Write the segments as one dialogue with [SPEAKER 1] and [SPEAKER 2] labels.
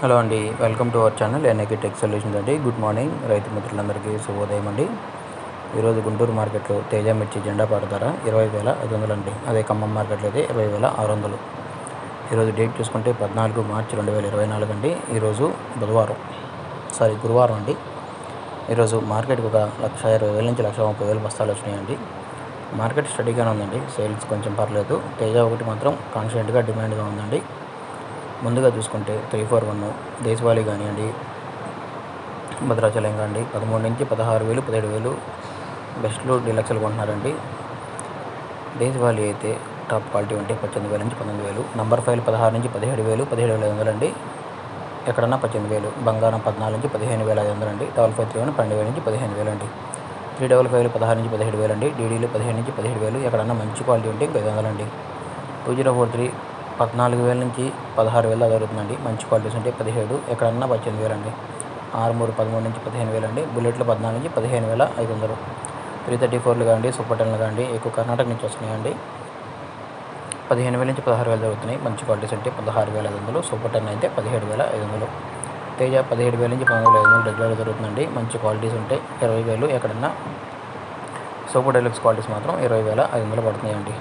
[SPEAKER 1] Hello అండి, welcome to our channel NIK tech solutions అండి. Good morning రైతు మిత్రులందరికీ శుభోదయం అండి. ఈరోజు గుంటూరు మార్కెట్లో తేజ మిర్చి జెండా పాట ధర 20,500 అండి. అదే ఖమ్మం మార్కెట్లో అయితే 20,600. ఈరోజు డేట్ చూసుకుంటే 14 మార్చి 2024 అండి. ఈరోజు గురువారం అండి. ఈరోజు మార్కెట్కి ఒక 1,20,000 నుంచి 1,30,000 బస్తాలు వచ్చినాయండి. మార్కెట్ స్టడీగానే ఉందండి. సేల్స్ కొంచెం పర్లేదు. తేజ ఒకటి మాత్రం కాన్స్టెంట్గా డిమాండ్గా ఉందండి. ముందుగా చూసుకుంటే 341 దేశవాళీ కానివ్వండి, భద్రాచలం కానివ్వండి 13 నుంచి 16,000 17,000 బెస్ట్లు డీలక్స్లు కొంటున్నారండి. దేశవాళీ అయితే టాప్ క్వాలిటీ ఉంటే 18,000 నుంచి 19,000, నంబర్ 5 16 నుంచి 17,000 17,500 అండి. ఎక్కడన్నా 18,000, బంగారం 14 నుంచి 15,500 అండి. 553 12,000 నుంచి 15,000 అండి. 355 16 నుంచి 17,000 అండి. డీడీలు 15 నుంచి 17,000, ఎక్కడన్నా మంచి క్వాలిటీ ఉంటే 500 అండి. 2043 14,000 నుంచి 16,000 జరుగుతుందండి. మంచి క్వాలిటీస్ ఉంటే 17, ఎక్కడన్నా 18,000 అండి. 63 13 నుంచి 15,000 అండి. బుల్లెట్లు 14 నుంచి 15,500. 334లు కానివ్వండి, సూపర్ టెన్లు కానివ్వండి, ఎక్కువ కర్ణాటక నుంచి వస్తున్నాయండి. 15,000 నుంచి 16,000 జరుగుతున్నాయి. మంచి క్వాలిటీస్ ఉంటే 16,500, సూపర్ టెన్ అయితే 17,500. తేజ 17,000 నుంచి 19,500 రెగ్యులర్ జరుగుతుందండి. మంచి క్వాలిటీస్ ఉంటే 20,000, ఎక్కడన్నా సూపర్ డెలక్స్ క్వాలిటీస్ మాత్రం 20,500 పడుతున్నాయండి.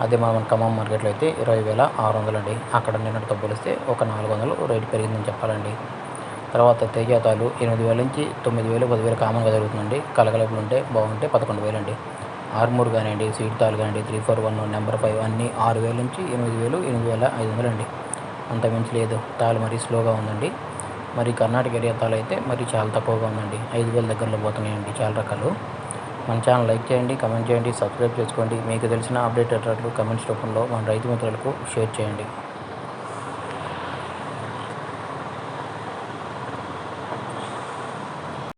[SPEAKER 1] అదే మన ఖమ్మం మార్కెట్లో అయితే 20,600 అండి. అక్కడ నిన్నటితో పోలిస్తే ఒక 400 రేటు పెరిగిందని చెప్పాలండి. తర్వాత తేజాతాలు 8,000 నుంచి 9,000 10,000 కామన్గా జరుగుతుందండి. కలగలుపులు ఉంటే బాగుంటే 11,000 అండి. ఆర్మూర్ కానివ్వండి, సీడ్ తాలు కానివ్వండి, 341 నెంబర్ 5 అన్నీ 6,000 నుంచి 8,000 8,500 అండి. అంత మించి లేదు. తాలు మరీ స్లోగా ఉందండి. మరి కర్ణాటక ఏరియా తాలు అయితే మరీ చాలా తక్కువగా ఉందండి. 5,000 దగ్గరలో పోతున్నాయండి చాలా రకాలు. మన ఛానల్ లైక్ చేయండి, కమెంట్ చేయండి, సబ్స్క్రైబ్ చేసుకోండి. మీకు తెలిసిన అప్డేట్ రేట్లు కమెంట్స్ రూపంలో మన రైతు మిత్రులకు షేర్ చేయండి.